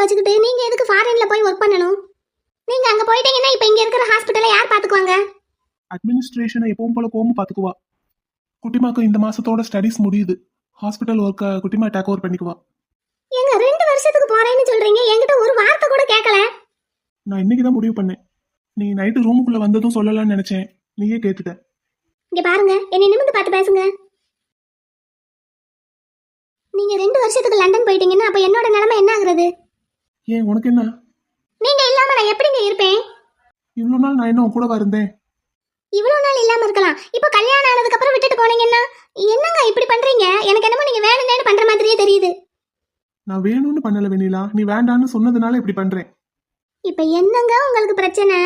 வச்சுக்கிட்டு நீங்க எதுக்கு ஃபாரின்ல போய் ஒர்க் பண்ணணும்? நீங்க அங்க போயிட்டீங்கன்னா இப்ப இங்க இருக்கிற ஹாஸ்பிட்டலை யார் பாத்துக்குவாங்க? அட்மினிஸ்ட்ரேஷனை எப்பவும் போல கோமு பாத்துக்குவா. குட்டிமாக்கு இந்த மாசத்தோட ஸ்டடிஸ் முடியுது. ஹாஸ்பிட்டல் ஒர்க்கை குட்டிமா டேக் ஓவர் பண்ணிக்குவா. எங்க 2 வருஷத்துக்கு போறேன்னு சொல்றீங்க, என்கிட்ட ஒரு வார்த்தை கூட கேட்கல. நான் இன்னைக்கு தான் முடிவு பண்ணேன். நீ நைட்டு ரூமுக்குள்ள வந்ததும் சொல்லலாம்னு நினைச்சேன், நீயே கேட்டுட்ட. இங்க பாருங்க, என்னை நிமிர்ந்து பார்த்து பேசுங்க. நீங்க 2 வருஷத்துக்கு லண்டன் போயிட்டீங்கன்னா அப்ப என்னோட நிலைமை என்ன ஆகுறது? ஏன் உனக்கு என்ன? நீங்க இல்லாம நான் எப்படிங்க இருப்பேன்? இவ்வளவு நாள் நான் என்ன உன் கூடவா இருந்தேன்? இவ்வளவு நாள் இல்லாம இருக்கலாம், இப்போ கல்யாணம் ஆனதுக்கு அப்புறம் விட்டுட்டு போனீங்கன்னா என்னங்க இப்படி பண்றீங்க? எனக்கு என்னமோ நீங்க வேணும்னு பண்ற மாதிரியே தெரியுது. நான் வேணும்னு பண்ணல வெண்ணிலா, நீ வேண்டான்னு சொன்னதுனால இப்படி பண்றேன். இப்ப என்னங்க உங்களுக்கு பிரச்சனை?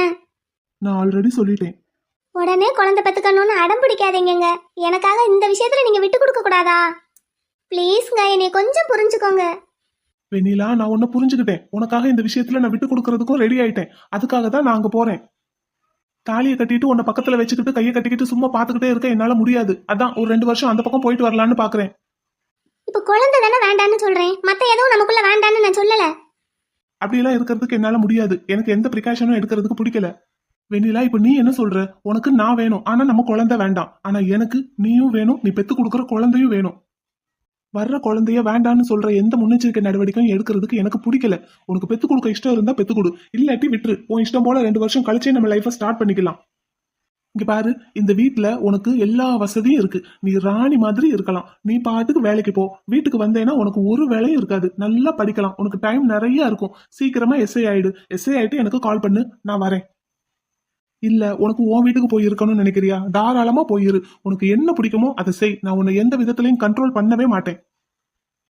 நான் ஆல்ரெடி சொல்லிட்டேன். உடனே குழந்தை பெத்துக்கணும்னு அடம் பிடிக்காதீங்க. எனக்காக இந்த விஷயத்துல நீங்க விட்டு கொடுக்க கூடாதா? ப்ளீஸ்ங்க, என்னை கொஞ்சம் புரிஞ்சுக்கோங்க. வெண்ணிலா, நான் உன்னை புரிஞ்சுக்கிட்டேன். உனக்காக இந்த விஷயத்துல நான் விட்டு கொடுக்கறதுக்கும் ரெடி ஆயிட்டேன். அதுக்காக தான் நான் அங்க போறேன். தாலியை கட்டிட்டு உன்னை பக்கத்துல வச்சுக்கிட்டு கையை கட்டிக்கிட்டு சும்மா பாத்துக்கிட்டே இருக்க என்னால முடியாது. அதான் ஒரு 2 வருஷம் அந்த பக்கம் போயிட்டு வரலான்னு பாக்குறேன். இப்ப குழந்தை தானே வேண்டான்னு சொல்றேன், மத்த எதுவும் நமக்குள்ள வேண்டான்னு நான் சொல்லல. அப்படியெல்லாம் இருக்கிறதுக்கு என்னால முடியாது. எனக்கு எந்த ப்ரிகாஷனும் எடுக்கிறதுக்கு பிடிக்கல. வெண்ணிலா, இப்ப நீ என்ன சொல்ற? உனக்கு நான் வேணும், ஆனா நம்ம குழந்தை வேண்டாம். ஆனா எனக்கு நீயும் வேணும், நீ பெத்து கொடுக்குற குழந்தையும் வேணும். வர்ற குழந்தைய வேண்டான்னு சொல்ற எந்த முன்னெச்சரிக்கை நடவடிக்கையும் எடுக்கிறதுக்கு எனக்கு பிடிக்கல. உனக்கு பெத்து கொடுக்க இஷ்டம் இருந்தா பெத்து கொடு, இல்லாட்டி விட்டுரு. உன் இஷ்டம் போல 2 வருஷம் கழிச்சே நம்ம லைஃபை ஸ்டார்ட் பண்ணிக்கலாம். இங்க பாரு, இந்த வீட்டுல உனக்கு எல்லா வசதியும் இருக்கு. நீ ராணி மாதிரி இருக்கலாம். நீ பாட்டுக்கு வேலைக்கு போ. வீட்டுக்கு வந்தேன்னா உனக்கு ஒரு வேலையும் இருக்காது. நல்லா படிக்கலாம். உனக்கு டைம் நிறைய இருக்கும். சீக்கிரமா எஸ்ஐ ஆயிடு. எஸ்ஐ ஆயிட்டு எனக்கு கால் பண்ணு, நான் வரேன். இல்ல உனக்கு உன் வீட்டுக்கு போய் இருக்கணும்னு நினைக்கிறியா? தாராளமா போயிரு. உனக்கு என்ன பிடிக்குமோ அதை செய். நான் உன்னை எந்த விதத்திலையும் கண்ட்ரோல் பண்ணவே மாட்டேன்.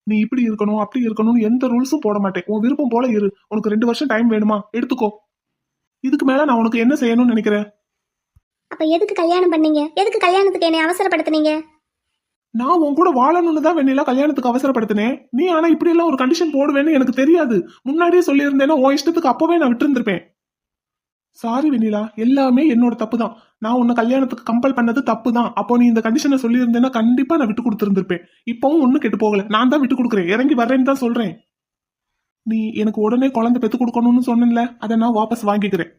நீ இப்படி இருக்கணும் அப்படி இருக்கணும்னு எந்த ரூல்ஸும் போட மாட்டேன். உன் விருப்பம் போல இரு. உனக்கு 2 வருஷம் டைம் வேணுமா? எடுத்துக்கோ. இதுக்கு மேல நான் உனக்கு என்ன செய்யணும்னு நினைக்கிறேன்? அப்ப எதுக்கு கல்யாணம் பண்ணீங்க? எதுக்கு கல்யாணத்துக்கு என்னை அவசரப்படுத்துனீங்க? நான் உன் கூட வாழணும்னு தான் வெண்ணிலா கல்யாணத்துக்கு அவசரப்படுத்தினேன். நீ ஆனா இப்படி எல்லாம் ஒரு கண்டிஷன் போடுவேன்னு எனக்கு தெரியாது. முன்னாடியே சொல்லியிருந்தேன்னா உன் இஷ்டத்துக்கு அப்பவே நான் விட்டு இருந்திருப்பேன். சாரி வெண்ணிலா, எல்லாமே என்னோட தப்பு தான். நான் உன்னை கல்யாணத்துக்கு கம்பல் பண்ணது தப்பு தான். அப்போ நீ இந்த கண்டிஷனை சொல்லியிருந்தேன்னா கண்டிப்பா நான் விட்டு கொடுத்துருந்துருப்பேன். இப்பவும் ஒன்னும் கெட்டு போகல. நான் தான் விட்டு கொடுக்குறேன். இறங்கி வர்றேன்னு தான் சொல்றேன். நீ எனக்கு உடனே குழந்தை பெத்து கொடுக்கணும்னு சொன்னல, அதை நான் வாபஸ் வாங்கிக்கிறேன்.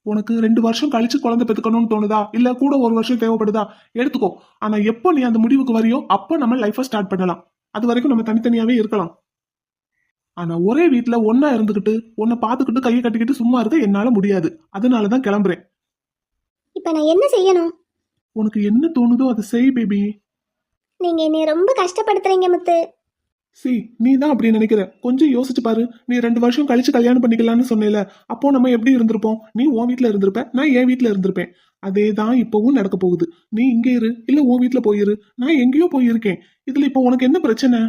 உனக்கு 2 வருஷம் கழிச்சு குழந்தை பெத்துக்கணும்னு தோணுதா, இல்ல கூட 1 வருஷம் தேவைப்படுதா, எடுத்துக்கோ. ஆனா எப்போ நீ அந்த முடிவுக்கு வரியோ அப்போ நம்ம லைஃபை ஸ்டார்ட் பண்ணலாம். அது வரைக்கும் நம்ம தனித்தனியாவே இருக்கலாம். ஆனா ஒரே வீட்டுல ஒன்னா இருந்துகிட்டு உன்னை பாத்துக்கிட்டு கையை கட்டிக்கிட்டு சும்மா இருக்க என்னால முடியாது. அதனாலதான் கிளம்புறேன். இப்ப நான் என்ன செய்யணும்? உனக்கு என்ன தோணுதோ அதை செய் பேபி. நீங்க என்னை ரொம்ப கஷ்டப்படுத்துறீங்க முத்து. நீ தான் அப்படி நினைக்கிற. கொஞ்சம் யோசிச்சு பாரு. நீ 2 வருஷம் கழிச்சு கல்யாணம் பண்ணிக்கலாம்னு சொன்னேல, அப்போ நம்ம எப்படி இருந்திருப்போம்? நீ உன் வீட்டுல இருந்திருப்ப, நான் என் வீட்டுல இருந்திருப்பேன். அதே தான் இப்பவும் நடக்க போகுது. நீ இங்க இரு, இல்ல உன் வீட்டுல போயிரு. நான் எங்கேயோ போயிருக்கேன். இதுல இப்போ உனக்கு என்ன பிரச்சனை?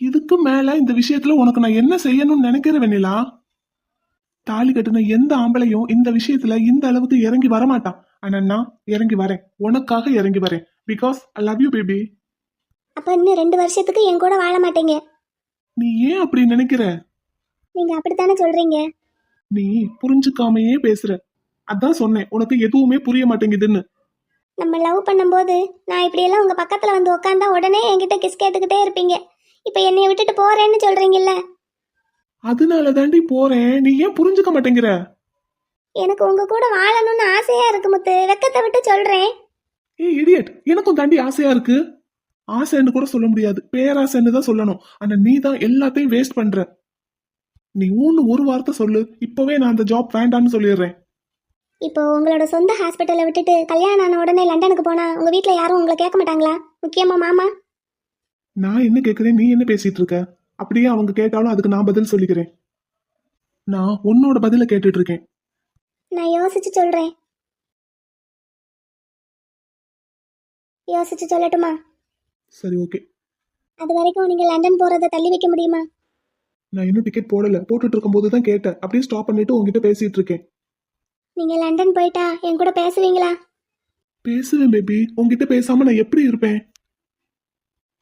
இதுக்கு மேல இந்த விஷயத்துல உனக்கு நான் என்ன செய்யணும்னு நினைக்கிற வெண்ணிலா? தாலி கட்டுன எந்த ஆம்பளையும் இந்த விஷயத்துல இந்த அளவுக்கு இறங்கி வரமாட்டான். ஆனா நான் இறங்கி வரேன். உனக்காக இறங்கி வரேன். Because I love you baby. அப்ப இன்னும் 2 வருஷத்துக்கு என் கூட வாழ மாட்டீங்க. நீ ஏன் அப்படி நினைக்கிற? நீங்க அப்படித்தானே சொல்றீங்க. நீ புரிஞ்சுக்காமையே பேசுற. அதான் சொன்னேன் உனக்கு எதுவுமே புரிய மாட்டேங்குதுன்னு. நம்ம லவ் பண்ணும்போது நான் இப்படியெல்லாம் உங்க பக்கத்துல வந்து உட்காந்தா உடனே என்கிட்ட கிஸ் கேட்டுக்கிட்டே இருப்பீங்க. இப்ப என்னைய விட்டுட்டு போறேன்னு சொல்றீங்கல்ல, அதனால தாண்டி போறேன். நீ ஏன் புரிஞ்சுக்க மாட்டேங்கிற? எனக்கு உங்க கூட வாழணும்னு ஆசையா இருக்கு முத்து. வெக்கத்தை விட்டு சொல்றேன். ஏய் இடியட், எனக்கும் தாண்டி ஆசையா இருக்கு. ஆசைன்னு கூட சொல்ல முடியாது, பேராசைன்னு தான் சொல்லணும். ஆனா நீ தான் எல்லாத்தையும் வேஸ்ட் பண்ற. நீ ஒரு வார்த்தை சொல்லு, இப்பவே நான் அந்த ஜாப் வேண்டான்னு சொல்லிடுறேன். இப்போ உங்களோட சொந்த ஹாஸ்பிட்டலை விட்டுட்டு கல்யாணம் ஆன உடனே லண்டனுக்கு போனா உங்க வீட்ல யாரும் உங்களை கேட்க மாட்டாங்களா? முக்கியமா மாமா. நான் என்ன கேட்கிறேன், நீ என்ன பேசிட்டு இருக்க? அப்படியே அவங்க கேட்டாலும் அதுக்கு நான் பதில் சொல்லிக்கிறேன். நான் உன்னோட பதில கேட்டுட்டு இருக்கேன். நான் யோசிச்சு சொல்றேன். யோசிச்சு சொல்லட்டுமா? சரி ஓகே. அது வரைக்கும் நீங்க லண்டன் போறதை தள்ளி வைக்க முடியுமா? நான் இன்னும் டிக்கெட் போடல. போட்டுட்டு இருக்கும் போது தான் கேட்டேன். அப்படியே ஸ்டாப் பண்ணிட்டு உங்ககிட்ட பேசிட்டு இருக்கேன். நீங்க லண்டன் போயிட்டா என் கூட பேசுவீங்களா? பேசுவேன் பேபி. உங்ககிட்ட பேசாம நான் எப்படி இருப்பேன்?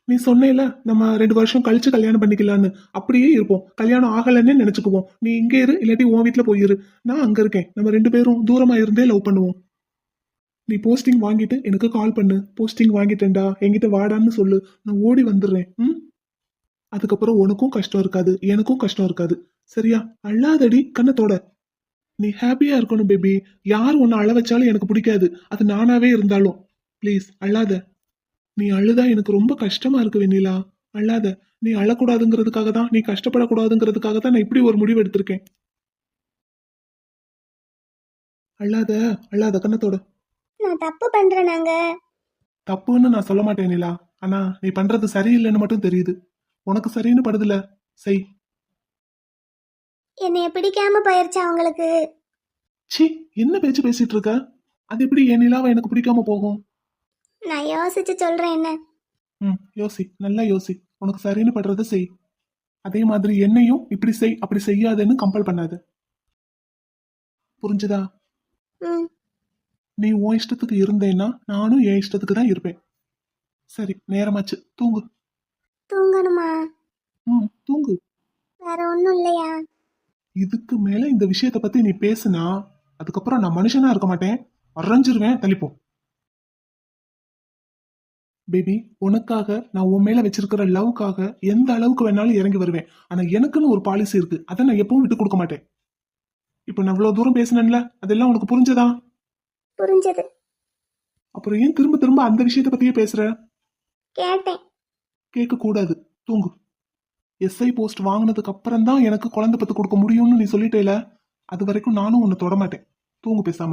நீ சொன்னேல நம்ம 2 வருஷம் கழிச்சு கல்யாணம் பண்ணிக்கலான்னு. அப்படியே இருப்போம். கல்யாணம் ஆகலன்னே நினைச்சுக்குவோம். நீ இங்க இரு, இல்லாட்டி உன் வீட்டுல போயிரு. நான் அங்க இருக்கேன். நம்ம 2 பேரும் தூரமா இருந்தே லவ் பண்ணுவோம். நீ போஸ்டிங் வாங்கிட்டு எனக்கு கால் பண்ணு. போஸ்டிங் வாங்கிட்டேன்டா, என்கிட்ட வாடான்னு சொல்லு. நான் ஓடி வந்துடுறேன். அதுக்கப்புறம் உனக்கும் கஷ்டம் இருக்காது, எனக்கும் கஷ்டம் இருக்காது. சரியா? அழாதடி, கண்ணத்தோட. நீ ஹாப்பியா இருக்கணும் பேபி. யார் உன்னை அழ வச்சாலும் எனக்கு பிடிக்காது, அது நானாவே இருந்தாலும். ப்ளீஸ் அழாத. நீ அழுதா எனக்கு ரொம்ப கஷ்டமா இருக்கு வெண்ணிலா. அழாத. நீ அழக்கூடாதுங்கிறதுக்காக தான், நீ கஷ்டப்படக்கூடாதுங்கிறதுக்காக தான் நான் இப்படி ஒரு முடிவு எடுத்திருக்கேன். அழாத, அழாத, கண்ணத்தோட. நான் தப்பு பண்றேன் நாங்க. தப்புன்னு நான் சொல்ல மாட்டேன் நிலா. ஆனா நீ பண்றது சரியில்லைன்னு மட்டும் தெரியுது. உனக்கு சரின்னு படுதுல, செய். என்னைய பிடிக்காம போயிருச்சா உங்களுக்கு? சி, என்ன பேச்சு பேசிட்டு இருக்க? அது எப்படி என் நிலாவை எனக்கு பிடிக்காம போகும்? நான் யோசிச்சு சொல்றேன் என்ன. ம், யோசி, நல்லா யோசி. உனக்கு சரின்னு படுறத செய். அதே மாதிரி என்னையும் இப்படி செய் அப்படி செய்யாதேன்னு கம்பல் பண்ணாத. புரிஞ்சுதா? ம். நீ உன் இஷ்டத்துக்கு இருந்தேன்னா நானும் என் இஷ்டத்துக்கு தான் இருப்பேன். சரி, நேரமாச்சு, தூங்கு. தூங்கணுமா? ம், தூங்கு. வேற ஒண்ணும் இல்லையா? இதுக்கு மேல இந்த விஷயத்தை பத்தி நீ பேசுனா அதுக்கப்புறம் நான் மனுஷனா இருக்க மாட்டேன், அரைஞ்சிருவேன். தள்ளிப்போ. பேபி, உனக்காக நான் உன் மேல வச்சிருக்கிற லவ்க்காக எந்த அளவுக்கு வேணாலும் இறங்கி வருவேன். ஆனா எனக்குன்னு ஒரு பாலிசி இருக்கு, அதை நான் எப்பவும் விட்டு கொடுக்க மாட்டேன். இப்ப நான் இவ்வளவு தூரம் பேசினேன்ல, அதெல்லாம் உனக்கு புரிஞ்சதா? புரிஞ்சது. அப்புறம் ஏன் திரும்ப திரும்ப அந்த விஷயத்தை பத்தியே பேசுற? கேட்டேன். கேட்க கூடாது, தூங்கு. எஸ்ஐ போஸ்ட் வாங்கினதுக்கு அப்புறம் தான் எனக்கு குழந்தை பத்து கொடுக்க முடியும்னு நீ சொல்லிட்டேல, அது வரைக்கும் நானும் உன்னை தொட மாட்டேன். தூங்கு பேசாம.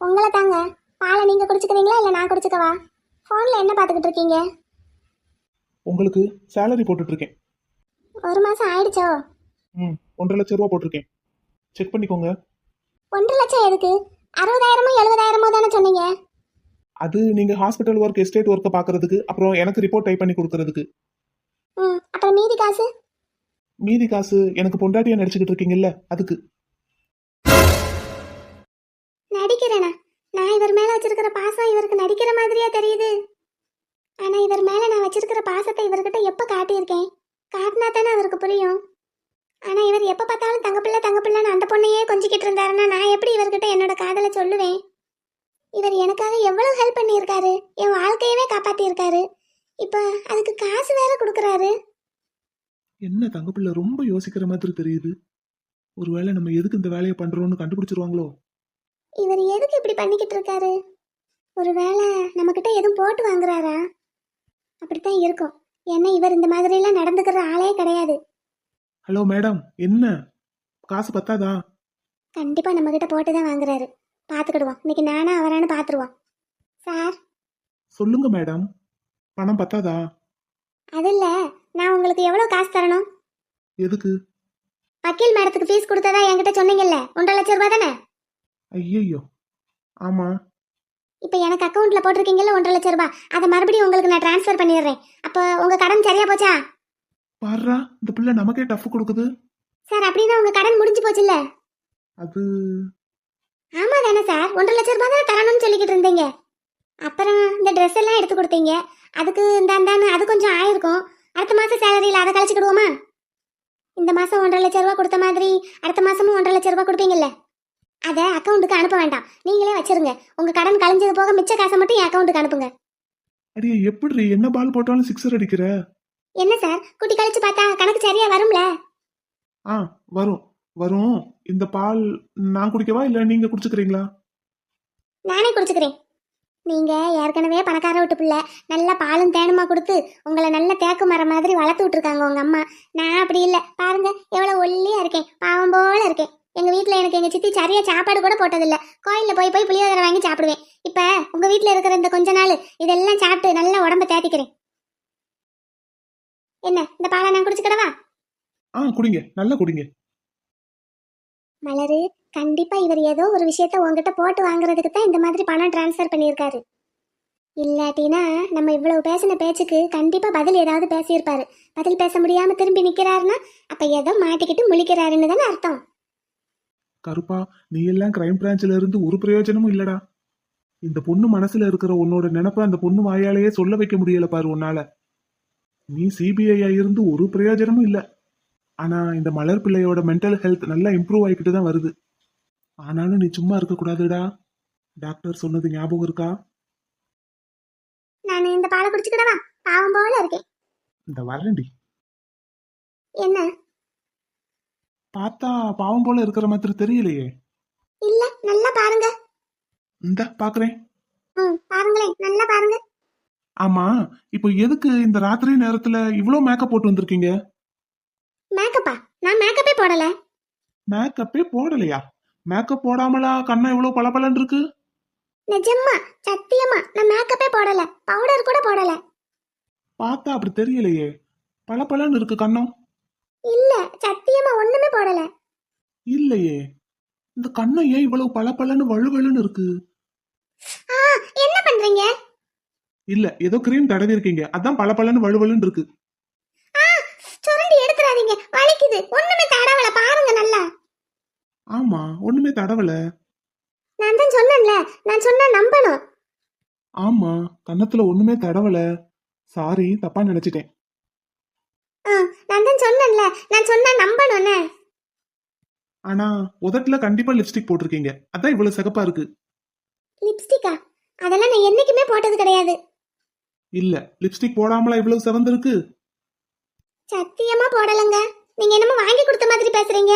உங்களை தாங்க. பாலை நீங்க குடிச்சுக்கிறீங்களா இல்ல நான் குடிச்சுக்கவா? போன்ல என்ன பாத்துக்கிட்டு இருக்கீங்க? உங்களுக்கு சேலரி போட்டுட்டு இருக்கேன். 1 மாசம் ஆயிடுச்சோ? 1,50,000 ரூபா போட்டிருக்கேன், செக் பண்ணிக்கோங்க. 1 லட்சம் எதுக்கு? 60,000மோ 70,000மோ தானே சொன்னீங்க? அது நீங்க ஹாஸ்பிட்டல் ஒர்க், எஸ்டேட் ஒர்க்கை பாக்குறதுக்கு, அப்புறம் எனக்கு ரிப்போர்ட் டைப் பண்ணி கொடுக்கறதுக்கு. அப்புறம் மீதி காசு? மீதி காசு எனக்கு பொண்டாட்டியா நடிச்சுக்கிட்டு இருக்கீங்கல்ல, அதுக்கு. நடிக்கிறேனா? நான் இவர் மேல வச்சிருக்கிற பாசம் இவருக்கு நடிக்கிற மாதிரியா தெரியுது. ஆனா இவர் மேல நான் வச்சிருக்கிற பாசத்தை இவர்கிட்ட எப்ப காட்டியிருக்கேன்? காட்டினா தானே அவருக்கு புரியும். ஆனா இவர் எப்ப பார்த்தாலும் தங்கப்பிள்ளை தங்கப்பிள்ளைன்னு அந்த பொண்ணையே கொஞ்சிக்கிட்டு இருந்தாருன்னா நான் எப்படி இவர்கிட்ட என்னோட காதலை சொல்லுவேன்? இவர் எனக்காக எவ்வளவு ஹெல்ப் பண்ணியிருக்காரு, என் வாழ்க்கையவே காப்பாத்தியிருக்காரு. இப்ப அதுக்கு காசு வேற கொடுக்கறாரு. என்ன தங்கப்பிள்ளை ரொம்ப யோசிக்கிற மாதிரி தெரியுது. ஒருவேளை நம்ம எதுக்கு இந்த வேலையை பண்றோம்னு கண்டுபிடிச்சிருவாங்களோ? இவர் எதுக்கு இப்படி பண்ணிக்கிட்டு இருக்காரு? ஒருவேளை நம்ம கிட்ட எதுவும் போட்டு வாங்குறாரா? அப்படித்தான் இருக்கும். ஏன்னா இவர் இந்த மாதிரி எல்லாம் நடந்துக்கிற ஆளே கிடையாது. ஹலோ மேடம், என்ன காசு பத்தாதா? கண்டிப்பா நம்ம கிட்ட போட்டு தான் வாங்குறாரு. பாத்துக்கிடுவோம். இன்னைக்கு நானா அவரானு பாத்துருவோம். சார். சொல்லுங்க மேடம், பணம் பத்தாதா? அது இல்ல, நான் உங்களுக்கு எவ்வளவு காசு தரணும்? எதுக்கு? வக்கீல் மேடத்துக்கு ஃபீஸ் கொடுத்ததா என்கிட்ட சொன்னீங்கல்ல, 1,50,000 ரூபாய் தானே? ஐயோ, ஆமா. இப்ப எனக்கு அக்கௌண்ட்ல போட்டிருக்கீங்கல்ல 1,50,000 ரூபாய், அதை மறுபடியும் உங்களுக்கு நான் டிரான்ஸ்ஃபர் பண்ணிடுறேன். அப்போ உங்க கடன் சரியா போச்சா? பாருடா, இந்த பிள்ளை நமக்கே டஃப் கொடுக்குது. சார், அப்படின்னா உங்க கடன் முடிஞ்சு போச்சுல்ல? அது ஆமா தானே சார், 1,50,000 ரூபாய் தான் தரணும்னு சொல்லிக்கிட்டு இருந்தீங்க. அப்புறம் இந்த ட்ரெஸ் எல்லாம் எடுத்து கொடுத்தீங்க, அதுக்கு இந்தான்னு அது கொஞ்சம் ஆயிருக்கும். அடுத்த மாசம் சேலரியில அதை கழிச்சுக்கிடுவோமா? இந்த மாசம் 1,50,000 ரூபாய் கொடுத்த மாதிரி அடுத்த மாசமும் 1,50,000 ரூபாய் கொடுப்பீங்கல்ல? அதை அக்கௌண்ட்டுக்கு அனுப்ப வேண்டாம், நீங்களே வச்சிருங்க. உங்க கடன் கழிஞ்சது போக மிச்ச காசை மட்டும் என் அக்கௌண்ட்டுக்கு அனுப்புங்க. அடியே, எப்படி என்ன பால் போட்டாலும் சிக்ஸர் அடிக்கிற? என்ன சார், குட்டி கழிச்சு பார்த்தா கணக்கு சரியா வரும்ல? ஆ, வரும் வரும். இந்த பால் நான் குடிக்கவா இல்ல நீங்க குடிச்சுக்கிறீங்களா? நானே குடிச்சுக்கிறேன். நீங்க ஏற்கனவே பணக்கார வீட்டு பிள்ளை, நல்ல பாலும் தேனுமா கொடுத்து உங்களை நல்ல தேக்கு மரம் மாதிரி வளர்த்து விட்டுருக்காங்க உங்க அம்மா. நான் அப்படி இல்லை, பாருங்க எவ்வளவு ஒல்லியா இருக்கேன், பாவம் போல இருக்கேன். எங்க வீட்டுல எனக்கு எங்க சித்தி சரியா சாப்பாடு கூட போட்டதில்ல. கோயில்ல போய் போய் புளியோதரை வாங்கி சாப்பிடுவேன். இப்ப உங்க வீட்டுல இருக்கிற இந்த கொஞ்ச நாள் இதெல்லாம் சாப்பிட்டு நல்ல உடம்ப தேத்திக்கிறேன். என்ன, இந்த பாலை நான் குடிச்சுக்கிடவா? குடிங்க, நல்லா குடிங்க. மலரு, கண்டிப்பா இவர் ஏதோ ஒரு விஷயத்த உங்ககிட்ட போட்டு வாங்குறதுக்கு தான் இந்த மாதிரி பணம் டிரான்ஸ்ஃபர் பண்ணியிருக்காரு. இல்லாட்டினா நம்ம இவ்வளவு பேசின பேச்சுக்கு கண்டிப்பா பதில் ஏதாவது பேசியிருப்பாரு. பதில் பேச முடியாம திரும்பி நிக்கிறாருன்னா அப்ப ஏதோ மாட்டிக்கிட்டு முழிக்கிறாருன்னு தானே அர்த்தம். கருப்பா, நீ எல்லாம் கிரைம் பிரான்ச்ல இருந்து ஒரு பிரயோஜனமும் இல்லடா. இந்த பொண்ணு மனசுல இருக்கிற உன்னோட நினைப்ப அந்த பொண்ணு வாயாலேயே சொல்ல வைக்க முடியல பாரு உன்னால. நீ சிபிஐ இருந்து ஒரு பிரயோஜனமும் இல்ல. ஆனா இந்த மலர் பிள்ளையோட மென்டல் ஹெல்த் நல்லா இம்ப்ரூவ் ஆகிக்கிட்டு தான் வருது. ஆனாலும் நீ சும்மா இருக்க கூடாதுடா. டாக்டர் சொன்னது ஞாபகம் இருக்கா? நான் இந்த பாலை குடிச்சுக்கிடவா? பாவம் போல இருக்கேன். இந்த வரேன்டி. என்ன? பார்த்தா பாவம் போல இருக்கிற மாதிரி தெரியலையே. இல்ல, நல்லா பாருங்க. இந்த பாக்குறேன். பாருங்களேன், நல்லா பாருங்க. ஆமா, இப்போ எதுக்கு இந்த ராத்திரி நேரத்துல இவ்ளோ மேக்கப் போட்டு வந்திருக்கீங்க? மேக்கப்பா? நான் மேக்கப்பே போடல. மேக்கப்பே போடலையா? மேக்கப் போடாமலா கண்ணா இவ்வளவு பளபளன்னு இருக்கு? நிஜமா, சத்தியமா நான் மேக்கப்பே போடல, பவுடர் கூட போடல. பார்த்தா அப்படி தெரியலையே. பளபளன்னு இருக்கு கண்ணம். இல்ல, சத்தியமா ஒண்ணுமே போடல. இல்லையே, இந்த கண்ணம் ஏன் இவ்வளவு பளபளன்னு வழுவழுன்னு இருக்கு? ஆ, என்ன பண்றீங்க? இல்ல, ஏதோ கிரீம் தடவி இருக்கீங்க, அதான் பளபளன்னு வழுவழுன்னு இருக்கு. சுரண்டி எடுத்துறாதீங்க, வலிக்குது. ஒண்ணுமே தடவல, பாருங்க நல்லா. ஆமா, ஒண்ணுமே தடவல. நான் தான் சொன்னேன்ல, நான் சொன்னா நம்பணும். ஆமா, கன்னத்துல ஒண்ணுமே தடவல. சாரி, தப்பா நினைச்சிட்டேன். நான் தான் சொன்னேன்ல, நான் சொன்னா நம்பணும்னு. ஆனா உதட்டுல கண்டிப்பா லிப்ஸ்டிக் போட்டிருக்கீங்க, அதான் இவ்வளவு சிகப்பா இருக்கு. லிப்ஸ்டிக்கா? அதெல்லாம் நான் என்னைக்குமே போட்டது கிடையாது. இல்ல, லிப்ஸ்டிக் போடாமலா இவ்வளவு சிவந்திருக்கு? சத்தியமா போடலங்க. நீங்க என்னமோ வாங்கி கொடுத்த மாதிரி பேசுறீங்க.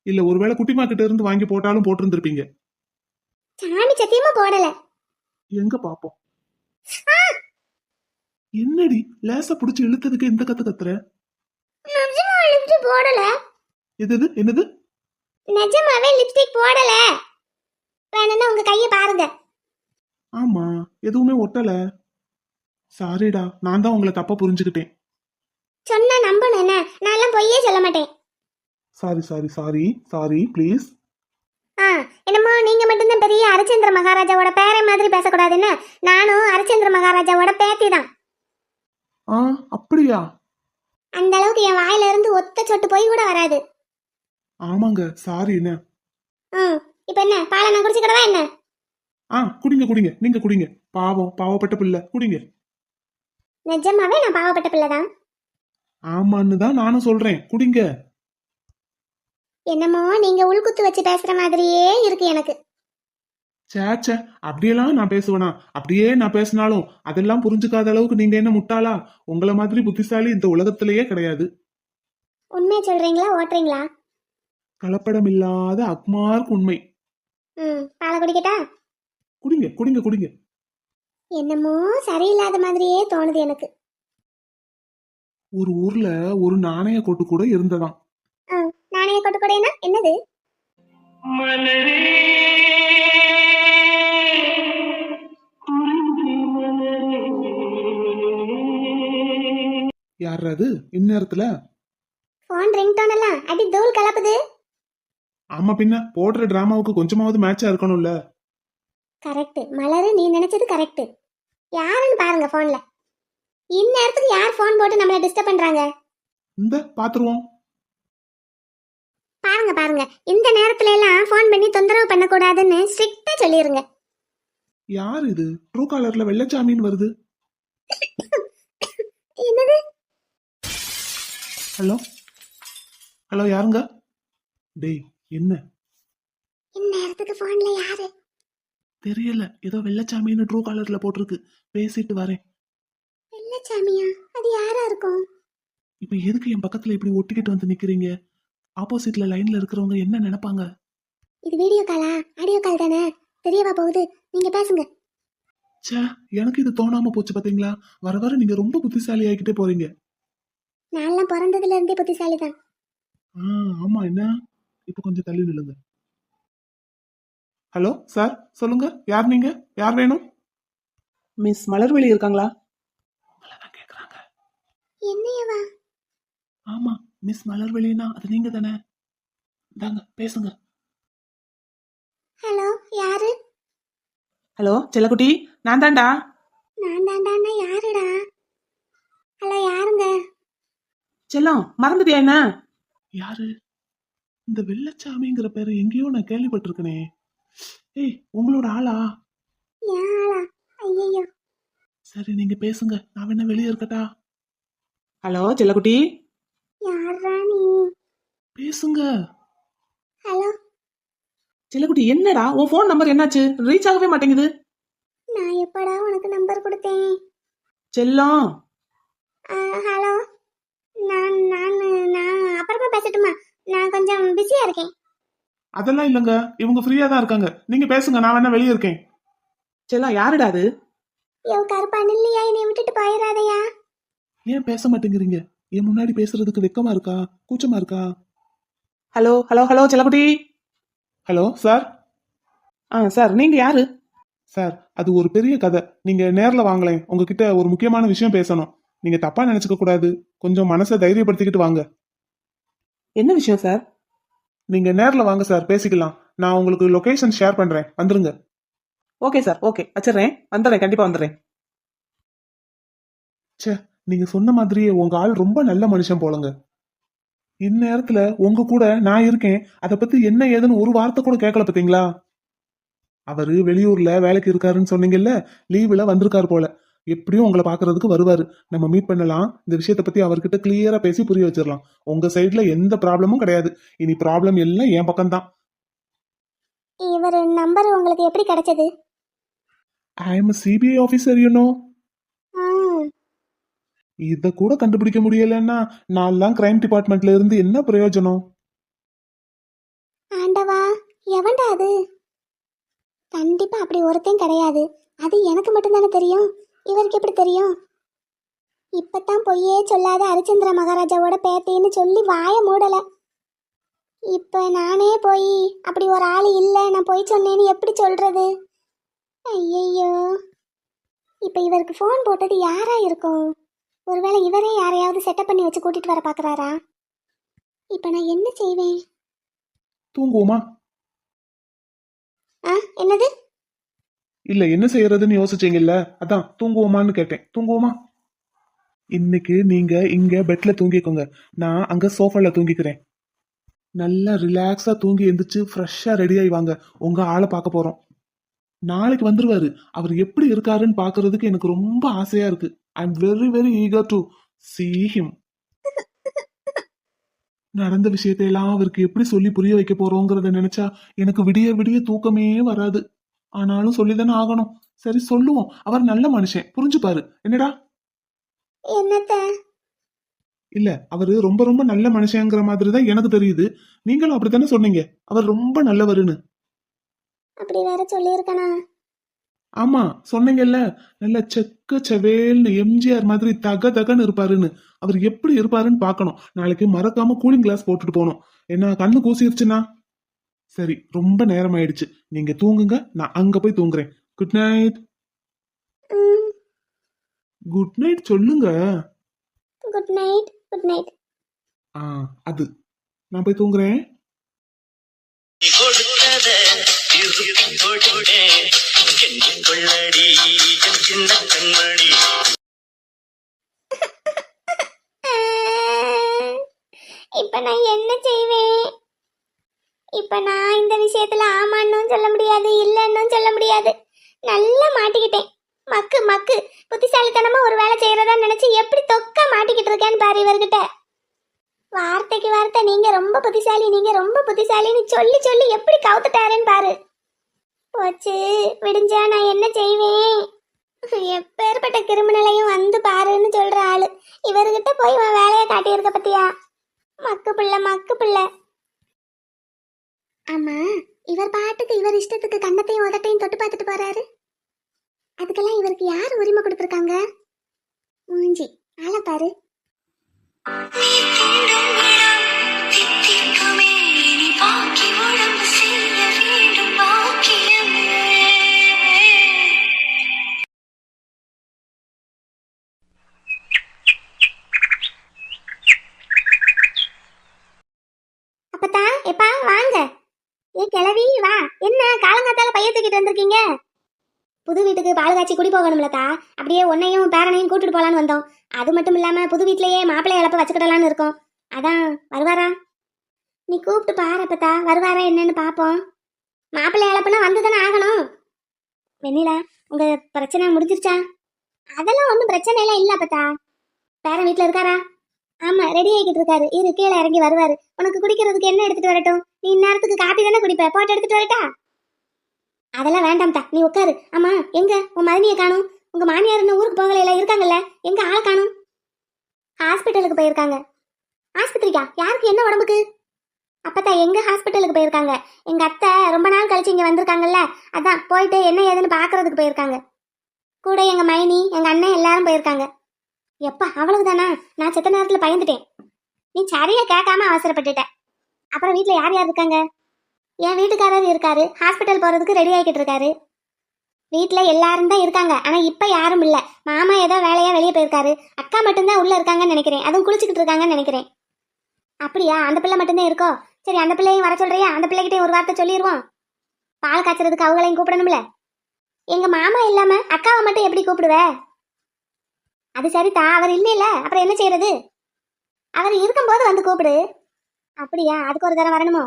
இல்ல, ஒருவேளை குட்டிமா கிட்ட இருந்து வாங்கி போட்டாலும் போட்டிருந்திருப்பீங்க. சாமி, சத்தியமா போடல. எங்க பாப்போம். என்னடி லேச புடிச்சு இழுத்ததுக்கு இந்த கத்து கத்துற? நிஜமா லிப்ஸ்டிக் போடல. எது என்னது? நிஜமாவே லிப்ஸ்டிக் போடல. வேணும்னா உங்க கையை பாருங்க. ஆமா, எதுவுமே ஒட்டல. சாரிடா, நான் தான் உங்களை தப்பா புரிஞ்சுக்கிட்டேன். சொன்னா நம்பணும் என்ன? நான் எல்லாம் பொய்யே சொல்ல மாட்டேன். Sorry sorry sorry sorry please. என்னமோ நீங்க மட்டும்தான் பெரிய அரிச்சந்திர மகாராஜாவோட பேரை மாதிரி பேசக்கூடாதுன்னு நானும் அரிச்சந்திர மகாராஜாவோட பேத்தி தான். அப்படியா? அந்த அளவுக்கு என் வாயில இருந்து ஒத்த சொட்டு போய் கூட வராது. ஆமாங்க, சாரி. என்ன இப்ப என்ன, பாலை நான் குடிச்சுக்கிடவா என்ன? குடிங்க குடிங்க, நீங்க குடிங்க. பாவப்பட்ட பிள்ளை, குடிங்க. நிஜமாவே நான் பாவப்பட்ட பிள்ளைதான். ஆமான்னு தான் நானும் சொல்றேன், குடிங்க. என்னமோ நீங்க உள்குத்து வச்சு பேசுற மாதிரியே இருக்கு எனக்கு. சேச்சே, அப்படியெல்லாம் நான் பேசுவேனா? அப்படியே நான் பேசினாலும் அதெல்லாம் புரிஞ்சுக்காத அளவுக்கு நீங்க என்ன முட்டாளா? உங்களை மாதிரி புத்திசாலி இந்த உலகத்திலேயே கிடையாது. உண்மையை சொல்றீங்களா ஓட்டுறீங்களா? கலப்படம் இல்லாத அக்மார்க் உண்மை. பாலை குடிக்கட்டா? குடிங்க குடிங்க குடிங்க. என்னமோ சரியில்லாத மாதிரியே தோணுது எனக்கு. ஒரு ஊர்ல ஒரு நாணய கொட்டு கூட இருந்ததாம். நாணய கொட்டு கூடனா என்னது? யார் அது இந்நேரத்துல? போன் ரிங்டோன் எல்லாம் அடி தூள் கலப்புது. ஆமா, பின்ன போடுற டிராமாவுக்கு கொஞ்சமாவது மேட்சா இருக்கணும்ல. கரெக்ட் மலரு, நீ நினைச்சது கரெக்ட். யாருன்னு பாருங்க போன்ல. இந்நேரத்துக்கு யார் போன் போட்டு நம்மள டிஸ்டர்ப் பண்றாங்க? இந்த பாத்துருவோம். பாருங்க பாருங்க, இந்த நேரத்துல எல்லாம் போன் பண்ணி தொந்தரவு பண்ணக்கூடாதுன்னு ஸ்ட்ரிக்டா சொல்லிருங்க. யார் இது? ட்ரூ காலர்ல வெள்ளச்சாமின்னு வருது. என்னது? ஹலோ ஹலோ, யாருங்க? டேய், என்ன? இந்நேரத்துக்கு போன்ல யாரு? தெரியல, ஏதோ வெள்ளச்சாமின்னு ட்ரூ காலர்ல போட்டிருக்கு. பேசிட்டு வரேன். வெள்ளச்சாமியா? அது யாரா இருக்கும்? இப்ப எதுக்கு என் பக்கத்துல இப்படி ஒட்டிக்கிட்டு வந்து நிக்கிறீங்க? ஆப்போசிட்ல லைன்ல இருக்கிறவங்க என்ன நினைப்பாங்க? இது வீடியோ காலா ஆடியோ கால் தானே, தெரியவா போகுது? நீங்க பேசுங்க. ச்சே, எனக்கு இது தோணாம போச்சு பாத்தீங்களா? வர வர நீங்க ரொம்ப புத்திசாலி ஆகிக்கிட்டே போறீங்க. நான்லாம் பிறந்ததுல இருந்தே புத்திசாலி தான். ஆமா, என்ன? இப்ப கொஞ்சம் தள்ளி நில்லுங்க. ஹலோ சார், சொல்லுங்க. யார் நீங்க? யார் வேணும்? மிஸ் மலர்விழி இருக்காங்களா? கேக்குறாங்க. என்னையவா? ஆமா, மிஸ் மலர்விழினா அது நீங்க தானே? தாங்க, பேசுங்க. ஹலோ, யாரு? ஹலோ செல்லக்குட்டி, நான் தான்டா. நான் தாண்டான்னா யாருடா? ஹலோ, யாருங்க? செல்லம், மறந்துட்டியா என்ன? யாரு? இந்த வெள்ளச்சாமிங்கிற பேரு எங்கேயோ நான் கேள்விப்பட்டிருக்கனே. ஏய், உங்களோட ஆளா? யாரா? ஐயோ. சரி, நீங்க பேசுங்க, நான் வேணா வெளியே இருக்கட்டா? ஹலோ செல்லக்குட்டி, யாரா நீ? பேசுங்க. ஹலோ. செல்லக்குட்டி, என்னடா உன் ஃபோன் நம்பர் என்னாச்சு? ரீச் ஆகவே மாட்டேங்குது. நான் எப்படா உனக்கு நம்பர் கொடுத்தேன்? செல்லம். ஹலோ, நான் நான் நான் அப்புறமா பேசட்டுமா? நான் கொஞ்சம் பிஸியா இருக்கேன். அதெல்லாம் இல்லைங்க, இவங்க ஃப்ரீயா தான் இருக்காங்க. நீங்க பேசுங்க, நான் வேணா வெளியே இருக்கேன். செல்லம், யாருடா அது? யோ கருப்பா நில்லையா, என்னை விட்டுட்டு போயிடாதயா. ஏன் பேச மாட்டேங்கிறீங்க? என் முன்னாடி பேசுறதுக்கு வெக்கமா இருக்கா, கூச்சமா இருக்கா? ஹலோ ஹலோ ஹலோ செல்லக்குட்டி. Hello sir. சார், நீங்க யாரு? சார், அது ஒரு பெரிய கதை. நீங்க நேர்ல வாங்களேன், உங்ககிட்ட ஒரு முக்கியமான விஷயம் பேசணும். நீங்க தப்பா நினைச்சுக்க கூடாது. கொஞ்சம் மனசை தைரியப்படுத்திக்கிட்டு வாங்க. என்ன விஷயம் சார்? நீங்க நேர்ல வாங்க சார், பேசிக்கலாம். நான் உங்களுக்கு லொகேஷன் ஷேர் பண்றேன், வந்துருங்க. ஓகே சார், ஓகே, வச்சிடுறேன். வந்துடுறேன், கண்டிப்பா வந்துடுறேன். ச்சே, நீங்க சொன்ன மாதிரியே உங்க ஆள் ரொம்ப நல்ல மனுஷன் போலங்க. இந்நேரத்துல உங்க கூட நான் இருக்கேன், அதை பத்தி என்ன ஏதுன்னு ஒரு வார்த்தை கூட கேட்கல பாத்தீங்களா? அவரு வெளியூர்ல வேலைக்கு இருக்காருன்னு சொன்னீங்கல்ல, லீவுல வந்திருக்காரு போல. எப்படியும் உங்களை பாக்குறதுக்கு வருவாரு. நம்ம மீட் பண்ணலாம், இந்த விஷயத்த பத்தி அவர்கிட்ட கிளியரா பேசி புரிய வச்சிடலாம். உங்க சைட்ல எந்த ப்ராப்ளமும் கிடையாது. இனி ப்ராப்ளம் எல்லாம் என் பக்கம்தான். இவர் நம்பர் உங்களுக்கு எப்படி கிடைச்சது? I am CBI officer, you know. இத கூட கண்டுபிடிக்க முடியலன்னா நான்லாம் கிரைம் டிபார்ட்மெண்ட்ல இருந்து என்ன பிரயோஜனம்? ஆண்டவா, எவன்டா அது? கண்டிப்பா அப்படி ஒருத்தையும் கிடையாது. அது எனக்கு மட்டும்தானே தெரியும். இவருக்கு எப்படி தெரியும்? இப்பதான் பொய்யே சொல்லாத ஹரிச்சந்திர மகாராஜாவோட பேத்தின்னு சொல்லி வாய மூடல. இப்ப நானே போய் அப்படி ஒரு ஆள் இல்ல, நான் போய் சொன்னேன்னு எப்படி சொல்றது? ஐயையோ, இப்ப இவருக்கு ஃபோன் போட்டது யாரா இருக்கும்? ஒருவேளை இவரே யாரையாவது செட்டப் பண்ணி வச்சு கூட்டிட்டு வர பாக்குறாரா? இப்ப நான் என்ன செய்வேன்? தூங்குவோமா? என்னது? இல்ல, என்ன செய்யறதுன்னு யோசிச்சீங்கல்ல, அதான் தூங்குவோமான்னு கேட்டேன். தூங்குவோமா? இன்னைக்கு நீங்க இங்க பெட்ல தூங்கிக்கோங்க, நான் அங்க சோஃபால தூங்கிக்கிறேன். நல்லா ரிலாக்ஸா தூங்கி எந்திரிச்சு ஃப்ரெஷ்ஷா ரெடி ஆகி வாங்க. உங்க ஆளை பார்க்க போறோம். நாளைக்கு வந்துருவாரு. அவர் எப்படி இருக்காருன்னு பாக்குறதுக்கு எனக்கு ரொம்ப ஆசையா இருக்கு. I am very very eager to see him. நடந்த விஷயத்தையெல்லாம் அவருக்கு எப்படி சொல்லி புரிய வைக்க போறோங்கிறத நினைச்சா எனக்கு விடிய விடிய தூக்கமே வராது. ஆனாலும் சொல்லிதானே ஆகணும். சரி, சொல்லுவோம். அவர் நல்ல மனுஷன், புரிஞ்சுப்பாரு. என்னடா? என்னத்த? இல்ல, அவரு ரொம்ப ரொம்ப நல்ல மனுஷங்கிற மாதிரி தான் எனக்கு தெரியுது. நீங்களும் அப்படித்தானே சொன்னீங்க, அவர் ரொம்ப நல்லவருன்னு. அப்படி வேற சொல்லியிருக்கனா? ஆமா, சொன்னீங்கல்ல, நல்ல செக்க செவேல்னு எம்ஜிஆர் மாதிரி தக தகன்னு இருப்பாருன்னு. அவர் எப்படி இருப்பாருன்னு பார்க்கணும். நாளைக்கு மறக்காம கூலிங் கிளாஸ் போட்டுட்டு போகணும். என்ன கண்ணு கூசிருச்சுன்னா? சரி, ரொம்ப நேரம் ஆயிடுச்சு. நீங்க தூங்குங்க, நான் அங்க போய் தூங்குறேன். Good night. குட் நைட் சொல்லுங்க. Good night, good night. அது நான் போய் தூங்குறேன். இப்ப நான் என்ன செய்வேன்? இப்ப நான் இந்த விஷயத்துல ஆமான்னும் சொல்ல முடியாது, இல்லன்னும் சொல்ல முடியாது. நல்லா மாட்டிக்கிட்டேன். மக்கு மக்கு புத்திசாலித்தனமா ஒரு வேலை செய்யறதா நினைச்சு எப்படி தொக்க மாட்டிக்கிட்டு இருக்கேன்னு பாரு இவர்கிட்ட. வார்த்தைக்கு வார்த்தை நீங்க ரொம்ப புத்திசாலி, நீங்க ரொம்ப புத்திசாலின்னு சொல்லி சொல்லி எப்படி கவுத்துட்டாருன்னு பாரு. போச்சு, விடிஞ்சா நான் என்ன செய்வேன்? எப்பேற்பட்ட கிரிமினலையும் வந்து பாருன்னு சொல்ற ஆளு இவர்கிட்ட போய் இவன் வேலையை காட்டியிருக்க பத்தியா? மக்கு பிள்ளை, மக்கு பிள்ளை. ஆமா, இவர் பாட்டுக்கு இவர் இஷ்டத்துக்கு கண்ணத்தையும் உதட்டையும் தொட்டு பார்த்துட்டு போறாரு. அதுக்கெல்லாம் இவருக்கு யார் உரிமை கொடுத்துருக்காங்க? மூஞ்சி ஆள பாரு. அப்பத்தா, எப்பா வாங்க. ஏ கிளவி வா. என்ன காலங்காத்தால பைய தூக்கிட்டு வந்திருக்கீங்க? புது வீட்டுக்கு பால் காய்ச்சி குடி போகணும்லக்கா. அப்படியே உன்னையும் பேரனையும் கூட்டிட்டு போலான்னு வந்தோம். அது மட்டும் இல்லாம புது வீட்லயே மாப்பிள்ளை இழப்ப வச்சுக்கிடலான்னு இருக்கோம். அதான் வருவாரா? நீ கூப்பிட்டு பாருப்பத்தா, வருவாரா என்னன்னு பாப்போம். மாப்பிள்ளை இழப்புனா வந்துதானே ஆகணும். வெண்ணிலா, உங்க பிரச்சனை முடிஞ்சிருச்சா? அதெல்லாம் ஒன்றும் பிரச்சனை எல்லாம் இல்ல அப்பத்தா. பேரன் வீட்டுல இருக்காரா? ஆமா, ரெடி ஆகிக்கிட்டு இருக்காரு. இரு, கீழே இறங்கி வருவாரு. உனக்கு குடிக்கிறதுக்கு என்ன எடுத்துட்டு வரட்டும்? நீ இந்நேரத்துக்கு காப்பி தானே குடிப்ப, போட்டு எடுத்துட்டு வரட்டா? அதெல்லாம் வேண்டாம்தா, நீ உட்காரு. ஆமா, எங்க உன் மதனியை காணும்? உங்க மாமியார் இன்னும் ஊருக்கு போகல இருக்காங்கல்ல, எங்க ஆளை காணும்? ஹாஸ்பிட்டலுக்கு போயிருக்காங்க. ஆஸ்பத்திரிக்கா? யாருக்கு என்ன உடம்புக்கு? அப்பத்தா எங்க ஹாஸ்பிட்டலுக்கு போயிருக்காங்க. எங்க அத்தை ரொம்ப நாள் கழிச்சு இங்க வந்திருக்காங்கல்ல, அதான் போயிட்டு என்ன ஏதுன்னு பாக்குறதுக்கு போயிருக்காங்க. கூட எங்க மைனி எங்க அண்ணன் எல்லாரும் போயிருக்காங்க. எப்பா அவளுக்கு தானா? நான் செத்த நேரத்துல பயந்துட்டேன். நீ சரியா கேட்காம அவசரப்பட்டுட்ட. அப்புறம் வீட்டுல யார் யார் இருக்காங்க? என் வீட்டுக்காரர் இருக்காரு, ஹாஸ்பிட்டல் போறதுக்கு ரெடி ஆகிட்டு இருக்காரு. வீட்டுல எல்லாரும் தான் இருக்காங்க, ஆனா இப்ப யாரும் இல்ல. மாமா ஏதோ வேலையா வெளியே போயிருக்காரு. அக்கா மட்டும்தான் உள்ள இருக்காங்கன்னு நினைக்கிறேன், அதுவும் குளிச்சுக்கிட்டு இருக்காங்கன்னு நினைக்கிறேன். அப்படியா? அந்த பிள்ளை மட்டும்தான் இருக்கோ? சரி, அந்த பிள்ளையும் வர சொல்றியா? அந்த பிள்ளைகிட்டே ஒரு வார்த்தை சொல்லிடுவோம். பால் காய்ச்சறதுக்கு அவங்களையும் கூப்பிடணும்ல. எங்க மாமா இல்லாம அக்காவை மட்டும் எப்படி கூப்பிடுவ? அது சரிதா, அவர் இல்லையில, அப்புறம் என்ன செய்யறது? அவர் இருக்கும்போது வந்து கூப்பிடு. அப்படியா? அதுக்கு ஒரு தரம் வரணுமோ?